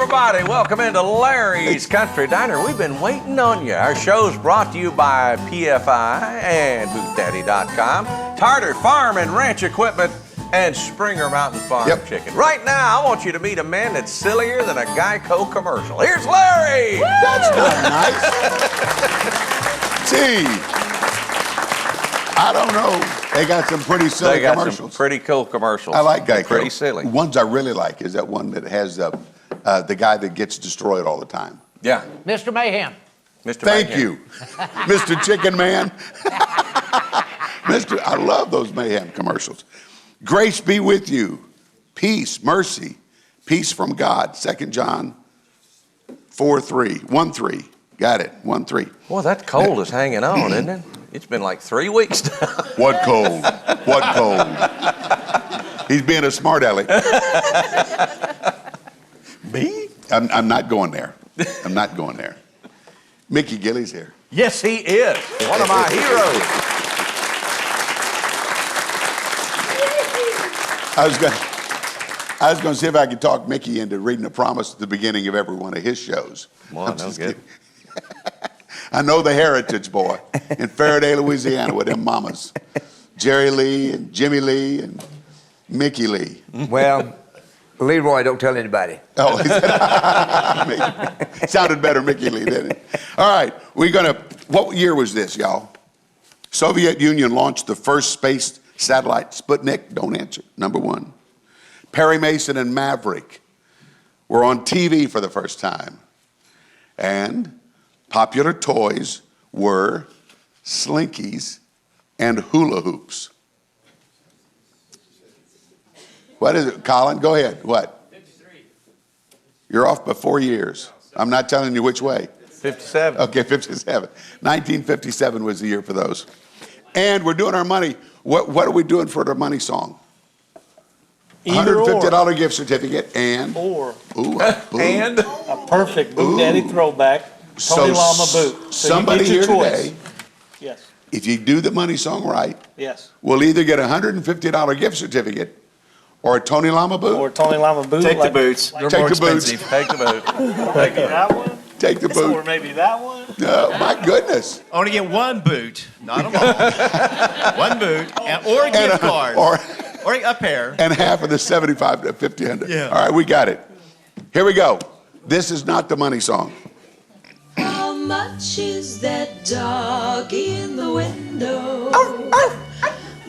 everybody. Welcome into Larry's Country Diner. We've been waiting on you. Our show's brought to you by PFI and BootDaddy.com, Tartar Farm and Ranch Equipment, and Springer Mountain Farm Chicken. Right now, I want you to meet a man that's sillier than a Geico commercial. Here's Larry! Woo! That's not nice. Gee, I don't know. They got some pretty silly commercials. They got some pretty cool commercials. I like Geico. Pretty silly. Ones I really like is that one that has the guy that gets destroyed all the time. Yeah. Mr. Mayhem. Mr. Thank Mayhem. you, Mr. Chicken Man. I love those Mayhem commercials. Grace be with you. Peace, mercy, peace from God. 2 John 4:3, 1:3. Got it, 1:3. Boy, that cold is hanging on, isn't it? It's been like 3 weeks now. What cold? What cold? He's being a smart aleck. Me? I'm not going there. I'm not going there. Mickey Gilley's here. Yes, he is. One of my heroes. I was going to see if I could talk Mickey into reading a promise at the beginning of every one of his shows. Well, no good. I know the Heritage Boy in Faraday, Louisiana with them mamas. Jerry Lee and Jimmy Lee and Mickey Lee. Well, Leroy, don't tell anybody. Oh, sounded better, Mickey Lee, didn't it? All right, what year was this, y'all? Soviet Union launched the first space satellite, Sputnik, don't answer, #1. Perry Mason and Maverick were on TV for the first time. And popular toys were slinkies and hula hoops. What is it, Colin? Go ahead. What? 53. You're off by 4 years. I'm not telling you which way. 57. Okay, 57. 1957 was the year for those. And we're doing our money. What are we doing for the money song? $150 gift certificate and And a perfect Boot Daddy throwback, Tony Llama boot. So somebody you get your here choice. today, Yes. if you do the money song right, Yes. we'll either get a $150 gift certificate or a Tony Llama boot. Or Tony Llama boot. take the boots. They're Take more the boots. expensive. Take the boot. Maybe that one. Take the Or boot. maybe that one. Oh, my goodness. I want to get one boot, not them all. One boot, or a gift card, or a pair. And half of the 75 to 50. Yeah. All right, we got it. Here we go. This is not the money song. How much is that dog in the window?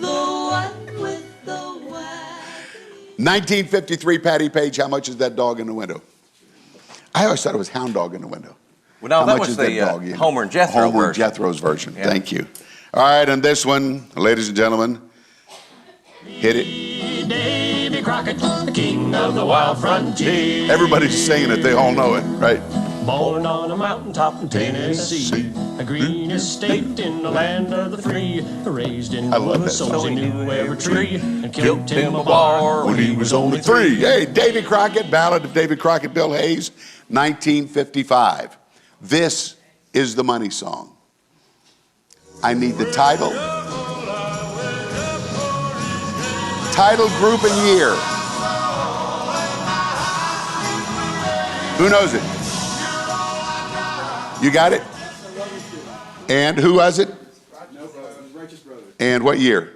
The one with the wagon. 1953, Patty Page, how much is that dog in the window? I always thought it was Hound Dog in the window. Well, no, How that much was is that the dog in? Homer and Jethro Homer and version. Jethro's version. Yeah. Thank you. All right, and this one, ladies and gentlemen, hit it. Davy Crockett, the king of the wild frontier. Everybody's singing it. They all know it, right? Born on a mountaintop in Tennessee, a green estate in the land of the free. Raised in I the love that woods so song. he knew every tree, and killed him a bar When he was only 3. Hey, Davy Crockett, Ballad of Davy Crockett, Bill Hayes, 1955. This is the money song. I need the title, group, and year. Who knows it? You got it? And who was it? Righteous Brothers. And what year?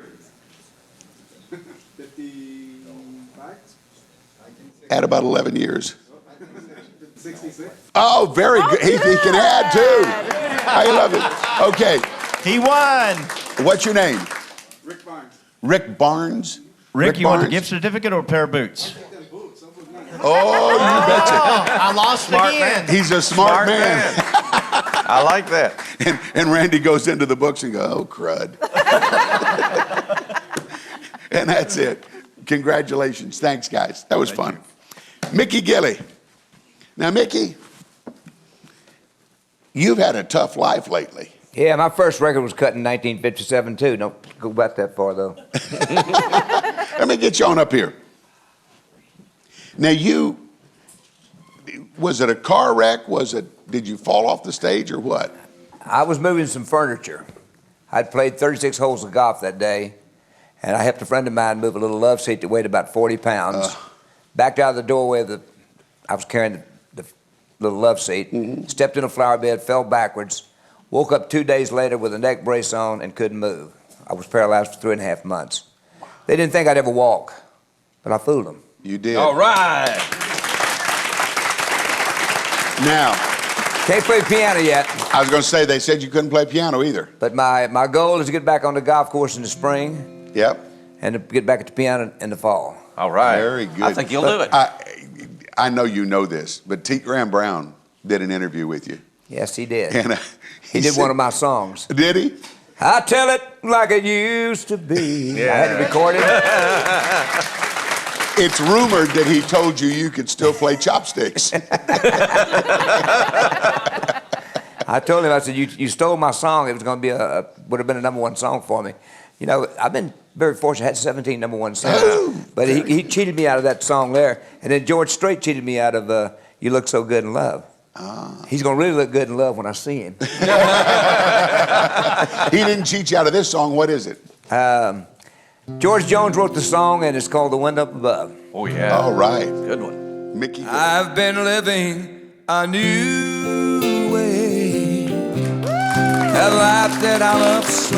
55? At about 11 years. 66? Oh, very good. He can add too. I love it. Okay, He won. what's your name? Rick Barnes. Rick Barnes. Rick, you want a Barnes? gift certificate or a pair of boots? Oh, you betcha. I lost again. He's a smart man. I like that. And Randy goes into the books and goes, oh, crud. And that's it. Congratulations. Thanks, guys. That was fun. Mickey Gilley. Now, Mickey, you've had a tough life lately. Yeah, my first record was cut in 1957, too. Don't go back that far, though. Let me get you on up here. Now, was it a car wreck? Did you fall off the stage or what? I was moving some furniture. I'd played 36 holes of golf that day, and I helped a friend of mine move a little love seat that weighed about 40 pounds. Backed out of the doorway I was carrying little love seat, stepped in a flower bed, fell backwards, woke up 2 days later with a neck brace on and couldn't move. I was paralyzed for 3.5 months. They didn't think I'd ever walk, but I fooled them. You did. All right. Now, Can't play piano yet, I was going to say, they said you couldn't play piano either. but my goal is to get back on the golf course in the spring Yep. and to get back at the piano in the fall. All right. Very good. I think you'll do it. I know you know this, but T. Graham Brown did an interview with you. Yes, he did. And He did said- one of my songs. Did he? I tell it like it used to be. I had to record it. It's rumored that he told you you could still play chopsticks. I told him, I said, you stole my song. It was going to be would have been a #1 song for me. You know, I've been very fortunate. I had 17 #1 songs. But he cheated me out of that song there. And then George Strait cheated me out of You Look So Good in Love. He's going to really look good in love when I see him. He didn't cheat you out of this song. What is it? George Jones wrote the song, and it's called The Wind Up Above. Oh, yeah. All right. Good one. Mickey. I've been living a new way, a life that I love so.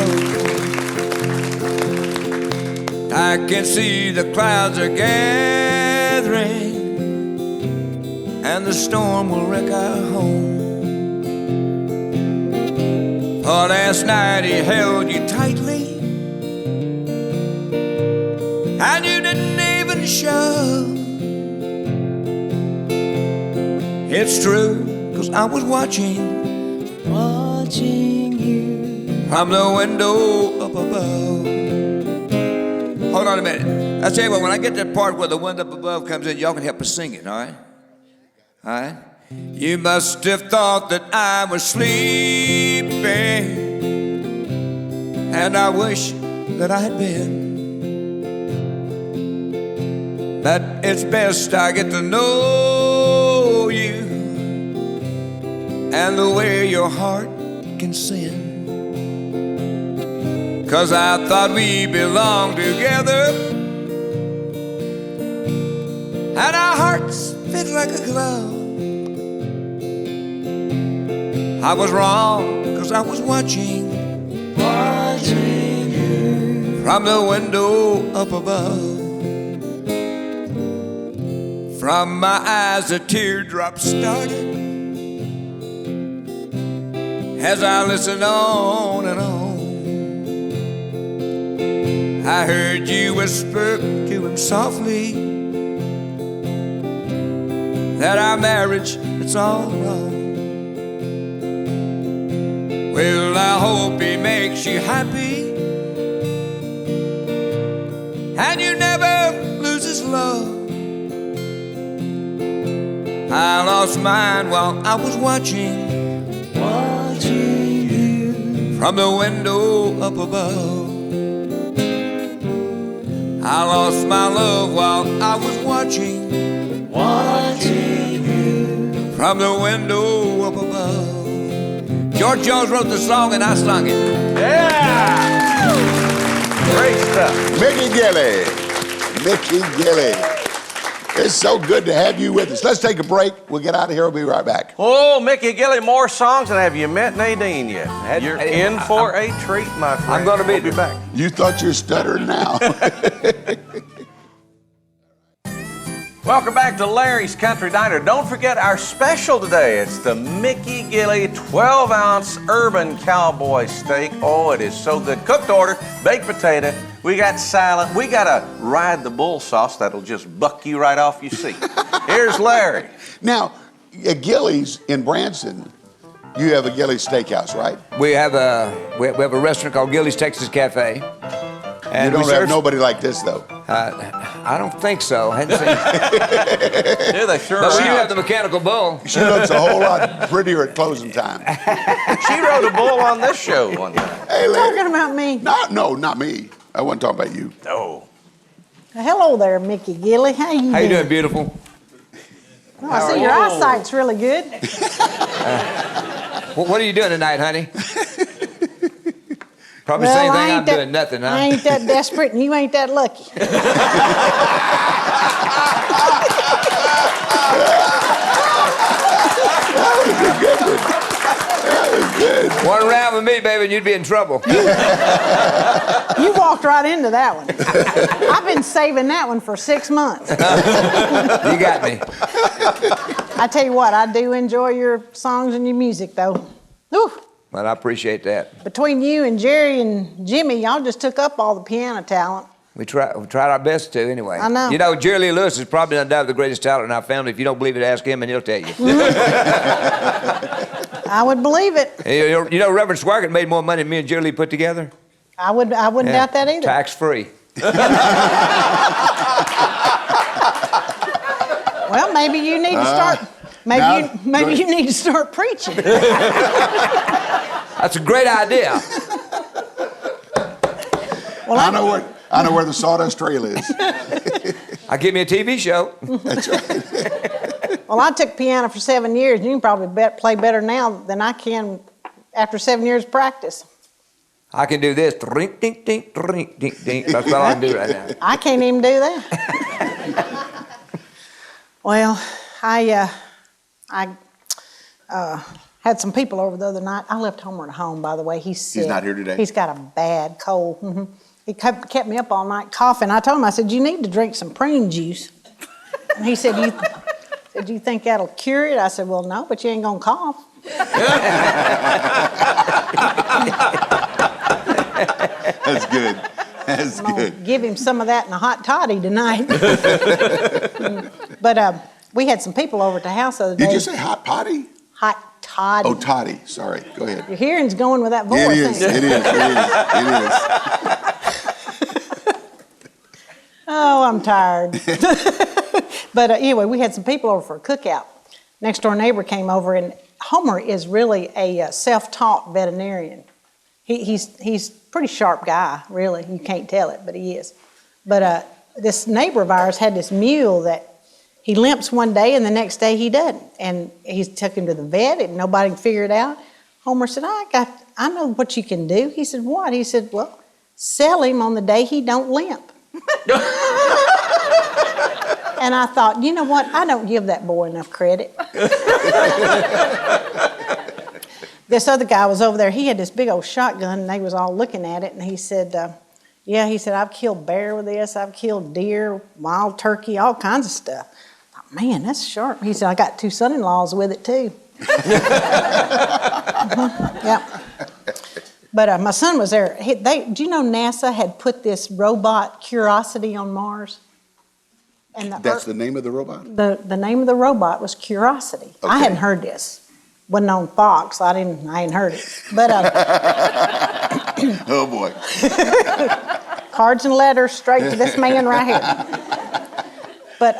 I can see the clouds are gathering, and the storm will wreck our home. Oh, last night he held you tightly, and you didn't even show. It's true, 'cause I was watching you from the window up above. Hold on a minute. I tell you what, when I get to that part where the wind up above comes in, y'all can help us sing it, all right? All right? You must have thought that I was sleeping, and I wish that I had been. But it's best I get to know you and the way your heart can sin. 'Cause I thought we belonged together, and our hearts fit like a glove. I was wrong, 'cause I was watching you from the window up above. From my eyes a teardrop started as I listened on and on. I heard you whisper to him softly that our marriage, it's all wrong. Well, I hope he makes you happy and you never lose his love. I lost mine while I was watching you from the window up above. I lost my love while I was watching you from the window up above. George Jones wrote the song and I sung it. Yeah! Great stuff. Mickey Gilley. Mickey Gilley. It's so good to have you with us. Let's take a break. We'll get out of here. We'll be right back. Oh, Mickey Gilley, more songs, and have you met Nadine yet? You're in for a treat, my friend. I'm going to We'll be back. You thought you were stuttering now. Welcome back to Larry's Country Diner. Don't forget our special today. It's the Mickey Gilley 12-ounce Urban Cowboy Steak. Oh, it is so good. Cooked order, baked potato. We got salad. We got a Ride the Bull sauce that'll just buck you right off your seat. Here's Larry. Now, at Gilley's in Branson, you have a Gilley's Steakhouse, right? We have a restaurant called Gilley's Texas Cafe. And You we don't have serve- nobody like this, though. I don't think so. I hadn't seen it. Yeah, they sure But we do are. have the mechanical bull. She looks a whole lot prettier at closing time. She rode a bull on this show one time. Hey, Larry. Talking about me. No, not me. I wasn't talking about you. Oh. Hello there, Mickey Gilley. How you How you doing, beautiful? Oh, I see your eyesight's really good. What are you doing tonight, honey? Probably Well, same I thing I'm ain't that- doing, nothing, huh? I ain't that desperate, and you ain't that lucky. One round with me, baby, and you'd be in trouble. You walked right into that one. I've been saving that one for 6 months. You got me. I tell you what, I do enjoy your songs and your music, though. Whew. Well, I appreciate that. Between you and Jerry and Jimmy, y'all just took up all the piano talent. We tried our best to, anyway. I know. You know, Jerry Lee Lewis is probably undoubtedly the greatest talent in our family. If you don't believe it, ask him, and he'll tell you. I would believe it. You know, Reverend Swaggart made more money than me and Jerry Lee put together. I wouldn't doubt that either. Tax-free. Well, maybe you need to start. Maybe you need to start preaching. That's a great idea. Well, I know where the sawdust trail is. I'll give me a TV show. That's right. Well, I took piano for 7 years, and you can probably play better now than I can after 7 years of practice. I can do this. Dink, dink, dink, dink, dink, dink. That's all I can do right now. I can't even do that. Well, I had some people over the other night. I left Homer at home, by the way. He's sick. He's not here today? He's got a bad cold. Mm-hmm. He kept me up all night coughing. I told him, I said, you need to drink some prune juice. And he said, you think that'll cure it? I said, well, no, but you ain't gonna cough. That's good. That's I'm gonna good. give him some of that in a hot toddy tonight. But we had some people over at the house the other day. Did you say hot potty? Hot toddy. Oh, toddy. Sorry. Go ahead. Your hearing's going with that voice. It is. ain't It is. It is. Oh, I'm tired. But anyway, we had some people over for a cookout. Next door neighbor came over, and Homer is really a self-taught veterinarian. He's a pretty sharp guy, really. You can't tell it, but he is. But this neighbor of ours had this mule that he limps one day, and the next day he doesn't. And he took him to the vet, and nobody could figure it out. Homer said, I know what you can do. He said, what? He said, well, sell him on the day he don't limp. And I thought, you know what? I don't give that boy enough credit. This other guy was over there. He had this big old shotgun, and they was all looking at it. And he said, I've killed bear with this. I've killed deer, wild turkey, all kinds of stuff. I thought, man, that's sharp. He said, I got 2 son-in-laws with it, too. Yeah. But my son was there. Do you know NASA had put this robot Curiosity on Mars? And That's the name of the robot? The name of the robot was Curiosity. Okay. I hadn't heard this. Wasn't on Fox. I ain't heard it. But Oh boy. cards and letters straight to this man right here. But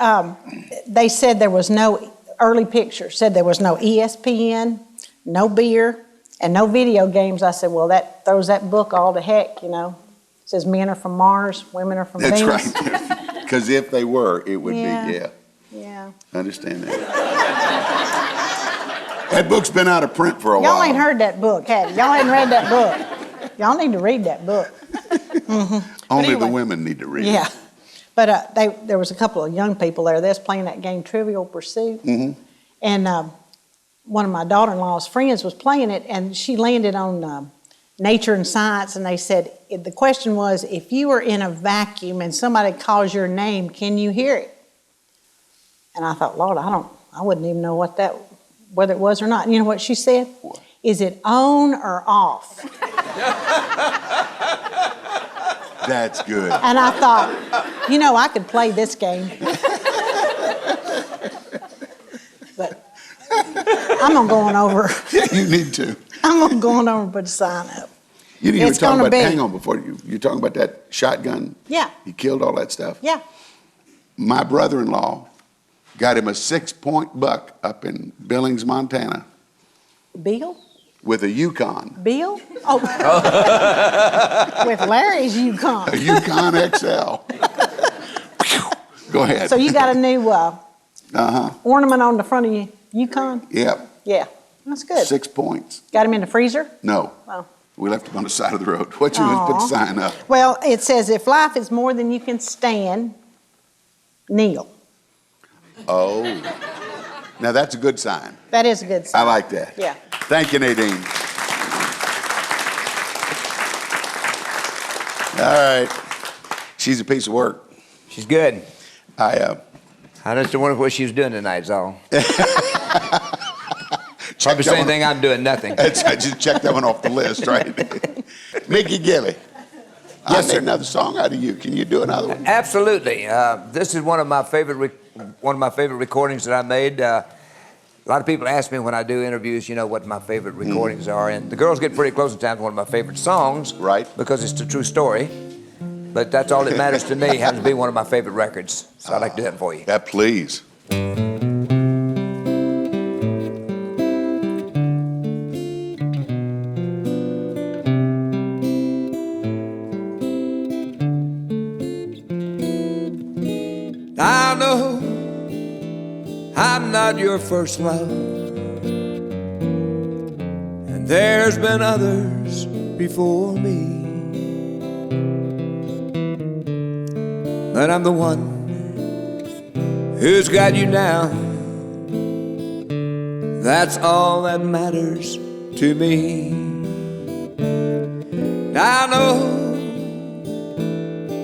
they said there was no early pictures. Said there was no ESPN, no beer, and no video games. I said, well, that throws that book all to heck, you know. It says men are from Mars, women are from That's Venus. right. Because if they were, it would be, yeah. Yeah. I understand that. That book's been out of print for a while. Y'all ain't heard that book, have you? Y'all ain't read that book. Y'all need to read that book. Only anyway, the women need to read it. Yeah. But there was a couple of young people there. They was playing that game Trivial Pursuit. Mm-hmm. And one of my daughter-in-law's friends was playing it, and she landed on Nature and Science, and they said, the question was, if you were in a vacuum and somebody calls your name, can you hear it? And I thought, Lord, I wouldn't even know whether it was or not. And you know what she said? What? Is it on or off? That's good. And I thought, I could play this game. But I'm going to go on over. Yeah, you need to. I'm going to go on over and put a sign up. You were It's talking gonna about, be. hang on, before you're talking about that shotgun. Yeah. He killed all that stuff. Yeah. My brother-in-law got him a 6-point buck up in Billings, Montana, Bill? with a Yukon. Bill? Oh. With Larry's Yukon. A Yukon XL. Go ahead. So you got a new ornament on the front of your Yukon? Yep. Yeah. That's good. 6 points. Got him in the freezer? No. Oh. We left him on the side of the road. What you want to put the sign up? Well, it says, if life is more than you can stand, kneel. Oh. Now that's a good sign. That is a good sign. I like that. Yeah. Thank you, Nadine. right. She's a piece of work. She's good. I just wonder what she was doing tonight, is all. checked Probably same thing I'm doing, nothing. I just checked that one off the list, right? Mickey Gilley. Yes, I need sir. another song out of you. Can you do another one? Absolutely. This is one of my favorite recordings that I made. A lot of people ask me when I do interviews, what my favorite recordings are, and the girls get pretty close in time to one of my favorite songs, Right. Because it's the true story. But that's all that matters to me. It happens to be one of my favorite records, so I'd like to do that for you. Yeah, please. I know I'm not your first love, and there's been others before me, but I'm the one who's got you now. That's all that matters to me. I know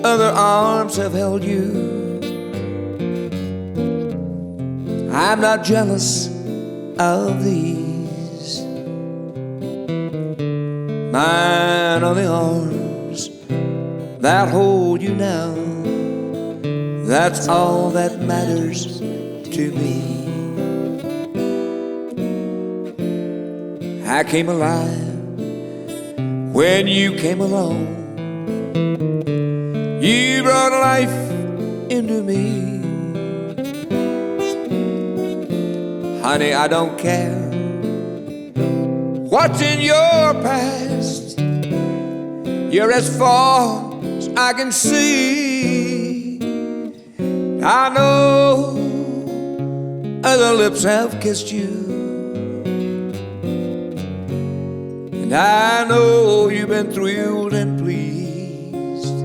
other arms have held you. I'm not jealous of these. Mine are the arms that hold you now. That's all that matters to me. I came alive when you came along. You brought life into me. Honey, I don't care what's in your past. You're as far as I can see. I know other lips have kissed you, and I know you've been thrilled and pleased,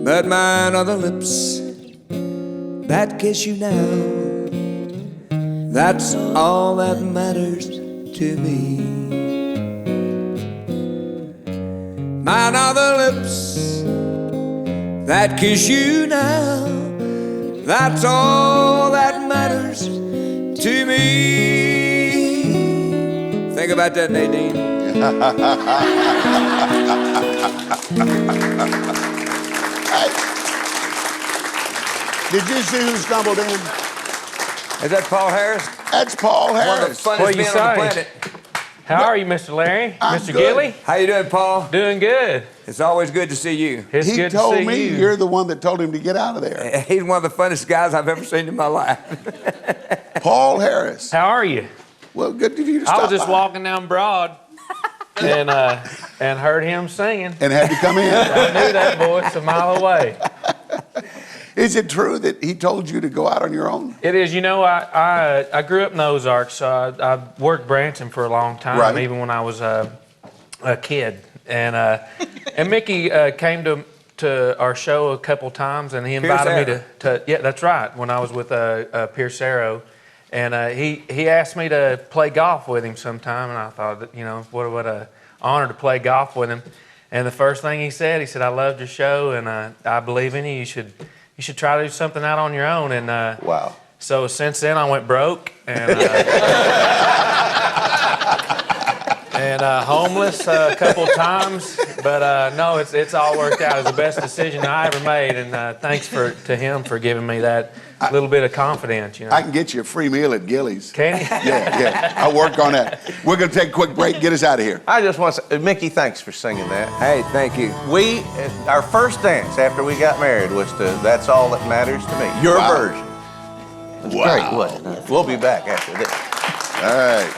but mine are the lips that kiss you now. That's all that matters to me. Mine are the lips that kiss you now. That's all that matters to me. Think about that, Nadine. Did you see who stumbled in? Is that Paul Harris? That's Paul One of the Harris. funniest What you men on the say? planet. How are you, Mr. Larry? I'm Mr. good. Gilley? How you doing, Paul? Doing good. It's always good to see you. It's He good to told see me you. you're the one that told him to get out of there. He's one of the funniest guys I've ever seen in my life. Paul Harris. How are you? Well, good of you to stop I was just by. walking down Broad and heard him singing. And had to come in. I knew that voice a mile away. Is it true that he told you to go out on your own? It is. I grew up in the Ozarks, so I worked Branson for a long time, Right. even when I was a kid. And Mickey came to our show a couple times, and he invited me to yeah, that's right, when I was with Pierce Arrow. And he asked me to play golf with him sometime, and I thought, what an honor to play golf with him. And the first thing he said, I loved your show, and I believe in you. You should try to do something out on your own. And Wow. so since then, I went broke and homeless a couple times. But no, it's all worked out. It was the best decision I ever made. And thanks to him for giving me that little bit of confidence. I can get you a free meal at Gilley's. Can you? Yeah. I'll work on that. We're going to take a quick break. Get us out of here. I just want to say, Mickey, thanks for singing that. Hey, thank you. Our first dance after we got married was to That's All That Matters to Me. Your Wow. version. It's great, wasn't it? We'll be back after this. All right.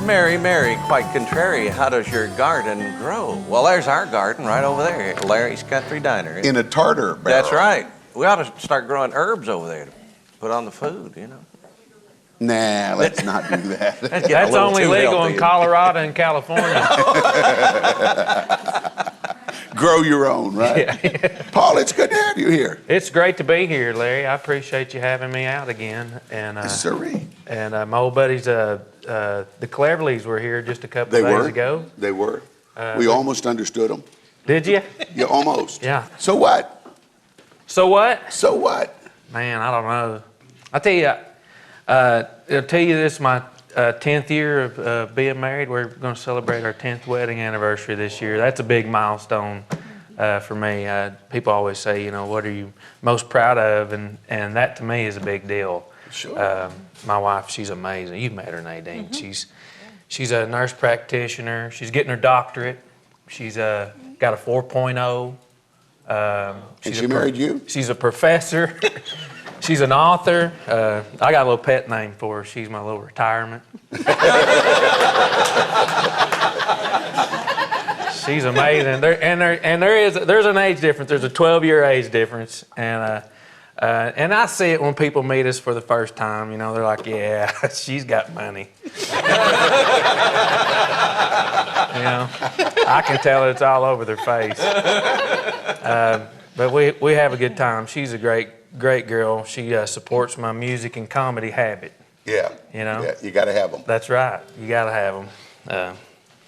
Mary, Mary, quite contrary, how does your garden grow? Well, there's our garden right over there at Larry's Country Diner. In a tartar barrel. That's right. We ought to start growing herbs over there to put on the food, Nah, let's not do that. That's only legal in Colorado and California. grow your own, right? Yeah. Paul, it's good to have you here. It's great to be here, Larry. I appreciate you having me out again. And Sirree. And my old buddies, the Cleverlys, were here just a couple They days were. ago. They were. We almost understood them. Did you? Yeah, almost. Yeah. So what? So what? So what? Man, I don't know. I'll tell you this is my 10th year of being married. We're going to celebrate our 10th wedding anniversary this year. That's a big milestone for me. People always say, you know, what are you most proud of? And that to me is a big deal. Sure. My wife, she's amazing. You've met her, Nadine. She's a nurse practitioner. She's getting her doctorate. She's got a 4.0. And she married you? She's a professor. She's an author. I got a little pet name for her. She's my little retirement. She's amazing. There's an age difference. There's a 12-year age difference, and I see it when people meet us for the first time. You know, they're like, "Yeah, she's got money." You know, I can tell it's all over their face. But we have a good time. She's a great girl. She supports my music and comedy habit. Yeah. You know? Yeah, you got to have them. That's right. You got to have them.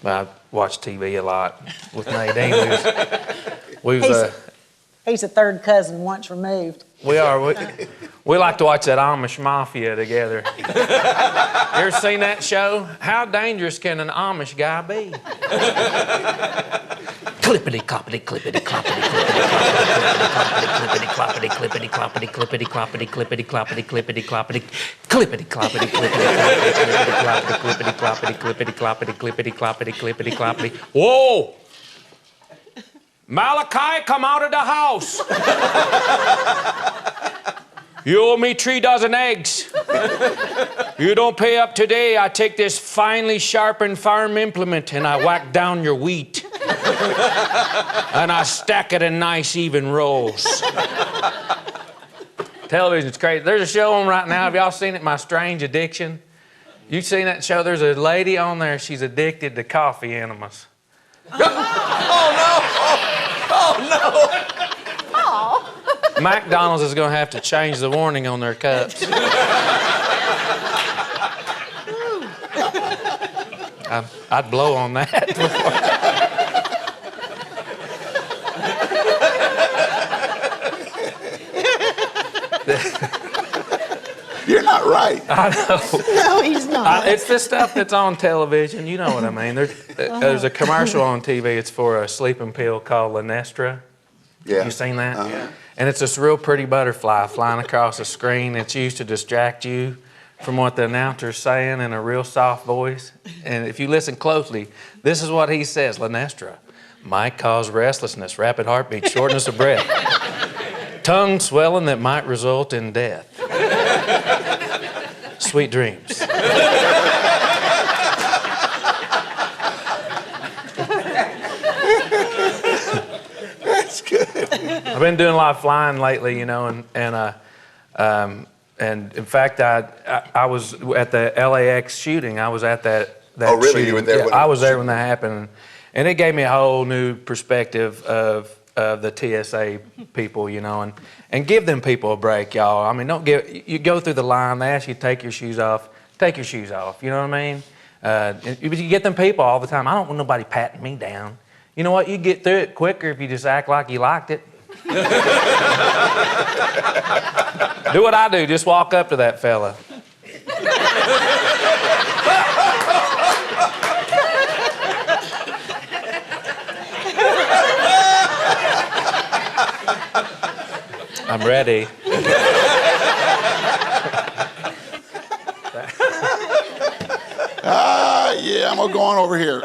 I watch TV a lot with Nadine. He's a third cousin once removed. We like to watch that Amish Mafia together. You ever seen that show? How dangerous can an Amish guy be? Clippity cloppity clippity cloppity clippity cloppity clippity cloppity clippity cloppity clippity cloppity clippity cloppity clippity cloppity clippity cloppity clippity cloppity clippity cloppity clippity cloppity. Whoa! Malachi, come out of the house. You owe me 3 dozen eggs. You don't pay up today, I take this finely sharpened farm implement and I whack down your wheat. And I stack it in nice even rows. Television's crazy. There's a show on right now. Have y'all seen it, My Strange Addiction? You've seen that show? There's a lady on there, she's addicted to coffee enemas. McDonald's is going to have to change the warning on their cups. I'd blow on that before. You're not right. I know. No, he's not. It's the stuff that's on television. You know what I mean. There's a commercial on TV. It's for a sleeping pill called Lenestra. Yeah. You seen that? Uh-huh. And it's this real pretty butterfly flying across the screen. It's used to distract you from what the announcer's saying in a real soft voice. And if you listen closely, this is what he says. Lenestra might cause restlessness, rapid heartbeat, shortness of breath, tongue swelling that might result in death. Sweet dreams. That's good. I've been doing a lot of flying lately, you know, and in fact, I was at the LAX shooting. I was at that Oh, really? shooting. You were there Yeah, when it I was was there when that happened, and it gave me a whole new perspective of the TSA people, you know, and give them people a break, y'all. I mean, you go through the line, they ask you to take your shoes off, you know what I mean? But you get them people all the time. I don't want nobody patting me down. You know what? You get through it quicker if you just act like you liked it. Do what I do, just walk up to that fella. I'm ready. Yeah, I'm gonna go on over here.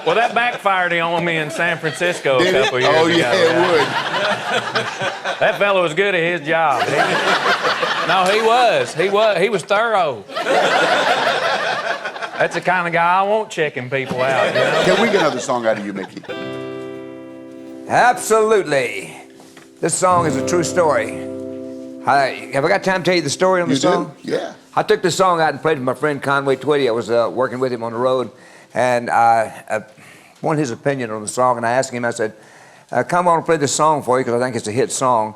Well, that backfired on me in San Francisco a Did it? couple years ago. Oh, yeah, it would. That fellow was good at his job. He was thorough. That's the kind of guy I want checking people out, you know? Can we get another song out of you, Mickey? Absolutely. This song is a true story. Have I got time to tell you the story on the song? You do? Yeah. I took the song out and played with my friend Conway Twitty. I was working with him on the road, and one wanted his opinion on the song, and I asked him, I said, come on and play this song for you, because I think it's a hit song.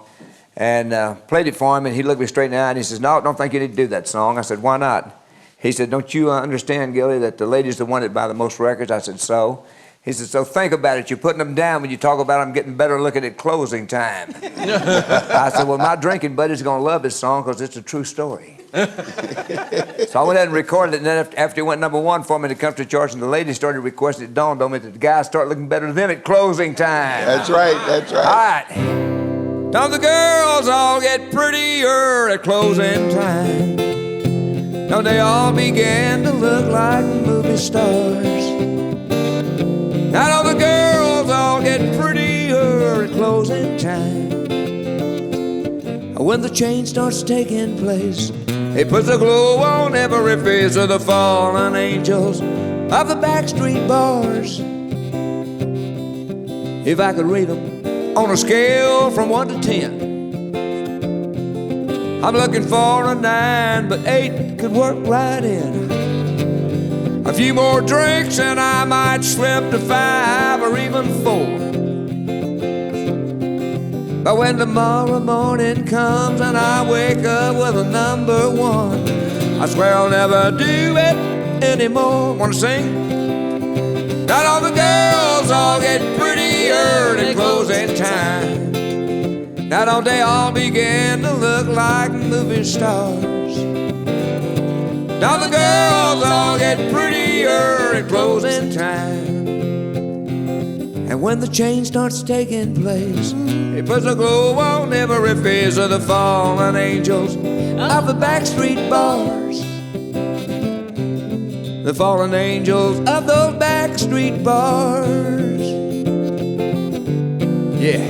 And played it for him, and he looked me straight in the eye, and he says, no, I don't think you need to do that song. I said, why not? He said, don't you understand, Gilley, that the ladies that wanted to buy the most records? I said, so? He said, so think about it. You're putting them down when you talk about them getting better looking at closing time. I said, well, my drinking buddy's going to love this song because it's a true story. So I went ahead and recorded it, and then after it went #1 for me in the country charts and the ladies started requesting it, dawned on me that the guys start looking better than them at closing time. That's right, that's right. All right. Now the girls all get prettier at closing time. Now they all began to look like movie stars. Now the girls all get prettier at closing time. When the change starts taking place, it puts a glow on every face of the fallen angels of the backstreet bars. If I could rate them on a scale from 1 to 10, I'm looking for a 9, but 8 could work right in. A few more drinks and I might slip to 5 or even 4. But when tomorrow morning comes and I wake up with a #1, I swear I'll never do it anymore. Wanna sing? Not all the girls all get prettier at closing time. Now don't they all begin to look like movie stars? Now the girls all get prettier at closing time. And when the change starts taking place, it puts a glow on every face of the fallen angels of the backstreet bars. The fallen angels of those backstreet bars. Yeah.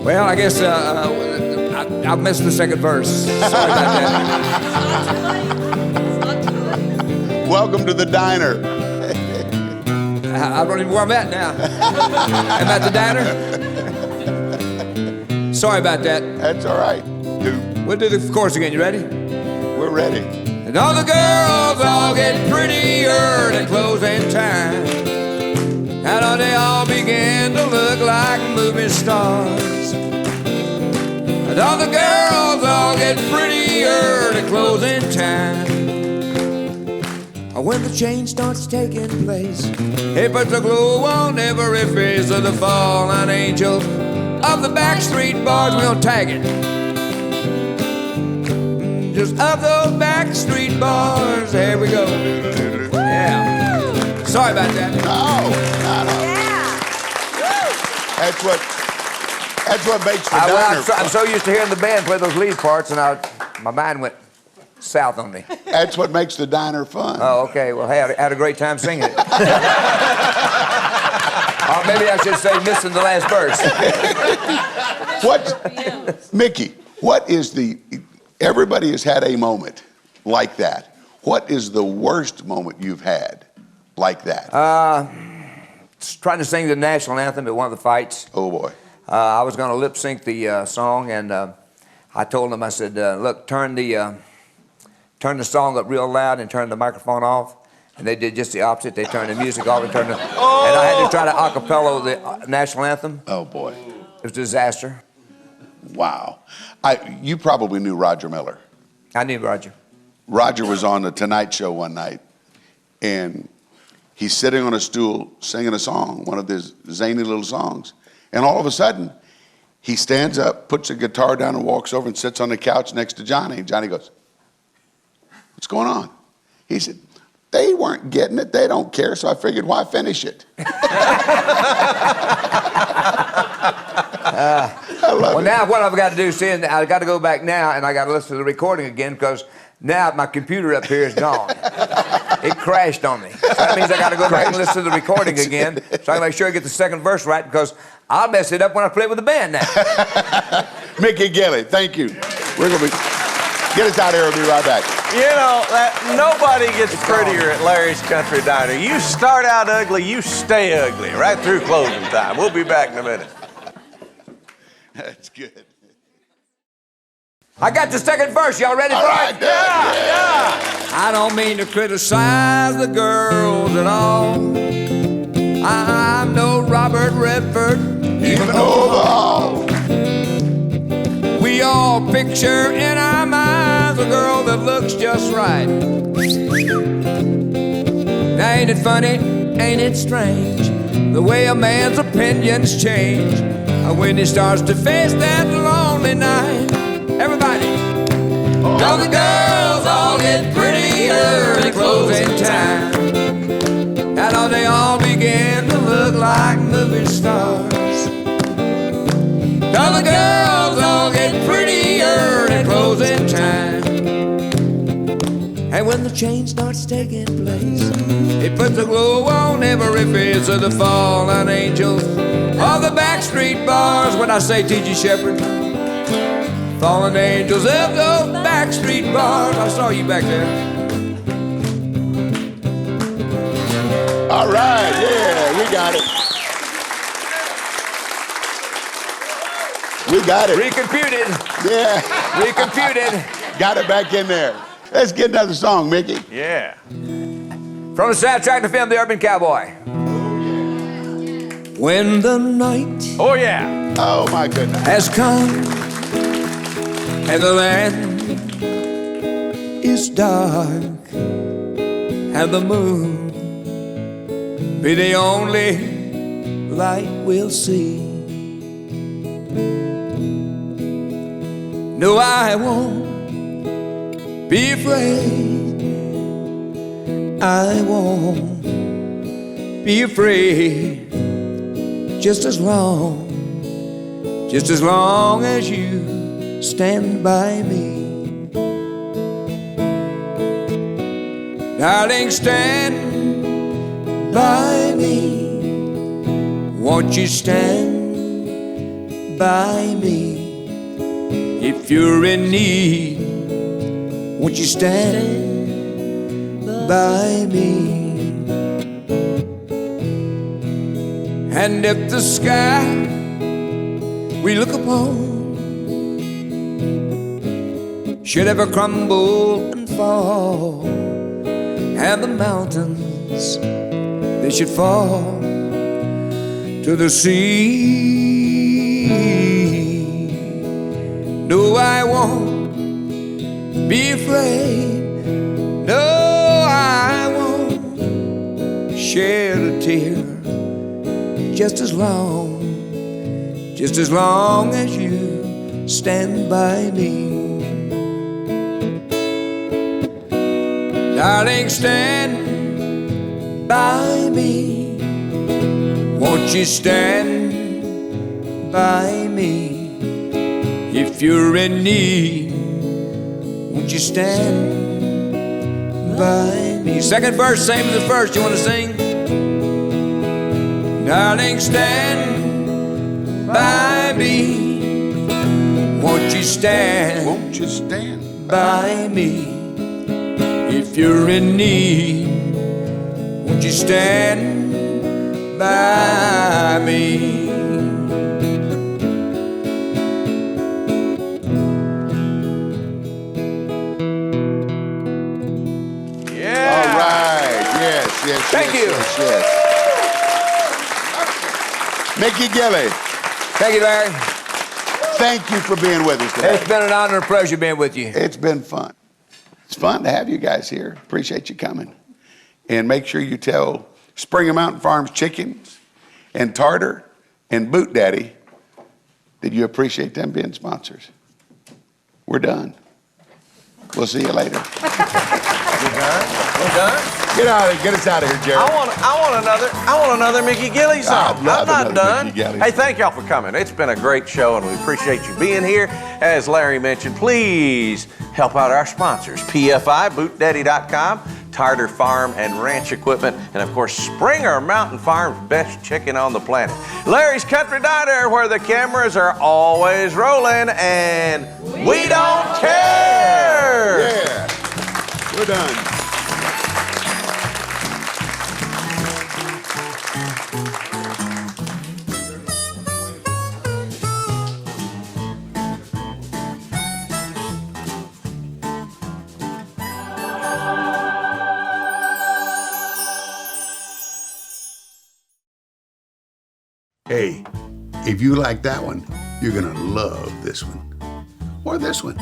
Well, I guess I missed the second verse. Sorry about that. It's not too late. Welcome to the diner. I don't even know where I'm at now. I'm at the diner. Sorry about that. That's all right. We'll do the chorus again. You ready? We're ready. And all the girls all get prettier at closing time. And they all begin to look like movie stars. And all the girls all get prettier at closing time. When the change starts taking place, it puts a glow on every face of the fallen angels of the backstreet bars. We're gonna tag it. Just of those backstreet bars. There we go. Yeah. Sorry about that. No. That's what makes the diner fun. I'm so used to hearing the band play those lead parts, and my mind went south on me. That's what makes the diner fun. Oh, okay. Well, hey, I had a great time singing it. Maybe I should say missing the last verse. Mickey, what is everybody has had a moment like that. What is the worst moment you've had like that? Trying to sing the national anthem at one of the fights. Oh, boy. I was going to lip sync the song, and I told them, I said, look, turn the song up real loud and turn the microphone off. And they did just the opposite. They turned the music off and turned and I had to try to a cappella the national anthem. Oh, boy. It was a disaster. Wow. You probably knew Roger Miller. I knew Roger. Roger was on the Tonight Show one night, and he's sitting on a stool singing a song, one of his zany little songs. And all of a sudden, he stands up, puts the guitar down, and walks over and sits on the couch next to Johnny. And Johnny goes, "What's going on?" He said, "They weren't getting it. They don't care, so I figured, why finish it?" Well, now what I've got to do, see, I've got to go back now, and I got to listen to the recording again, because now my computer up here is gone. It crashed on me. So that means I got to go back and listen to the recording again, so I can make sure I get the second verse right, because I'll mess it up when I play with the band now. Mickey Gilley, thank you. We're going to get us out of here. We'll be right back. You know, nobody gets prettier at Larry's Country Diner. You start out ugly, you stay ugly, right through closing time. We'll be back in a minute. That's good. I got the second verse. Y'all ready for All right, it? yeah. don't mean to criticize the girls at all. I'm no Robert Redford, Even overall. We all picture in our minds a girl that looks just right. Now ain't it funny, ain't it strange, the way a man's opinions change when he starts to face that lonely night. Everybody, all the girls all get prettier in closing time. And all they all begin to look like movie stars. All the girls all get prettier in closing time. And when the change starts taking place, it puts a glow on every face of the fallen angels of the backstreet bars. When I say T.G. Shepherd, fallen angels of those backstreet bars. I saw you back there. All right, yeah, we got it. We got it. Recomputed. Yeah. Recomputed. Got it back in there. Let's get another song, Mickey. Yeah. From the soundtrack to film The Urban Cowboy. When the night Oh, yeah. Oh, my goodness. has come and the land is dark and the moon be the only light we'll see. No, I won't be afraid. I won't be afraid. Just as long as you stand by me. Darling, stand by me. Won't you stand by me? If you're in need, won't you stand by me? And if the sky we look upon should ever crumble and fall, and the mountains they should fall to the sea, no, I won't be afraid. No, I won't shed a tear. Just as long as you stand by me. Darling, stand by me. Won't you stand by me? If you're in need, won't you stand by me? Second verse, same as the first. You want to sing? Darling, stand by me. Won't you stand? Won't you stand by me? If you're in need, won't you stand by me? Yeah. All right. Yes. Thank you. Yes. Mickey Gilley, Thank you, Larry. thank you for being with us today. It's been an honor and a pleasure being with you. It's been fun. It's fun to have you guys here. Appreciate you coming. And make sure you tell Springer Mountain Farms Chickens and Tartar and Boot Daddy that you appreciate them being sponsors. We're done. We'll see you later. We're done? Get us out of here, Jerry. I want another Mickey Gilley song. I'd love I'm not another done. Mickey Gilley. Hey, thank y'all for coming. It's been a great show, and we appreciate you being here. As Larry mentioned, please help out our sponsors, PFI, BootDaddy.com, Tartar Farm and Ranch Equipment, and of course, Springer Mountain Farms, best chicken on the planet. Larry's Country Diner, where the cameras are always rolling, and we don't care. Yeah. We're done. Hey, if you like that one, you're gonna love this one. Or this one.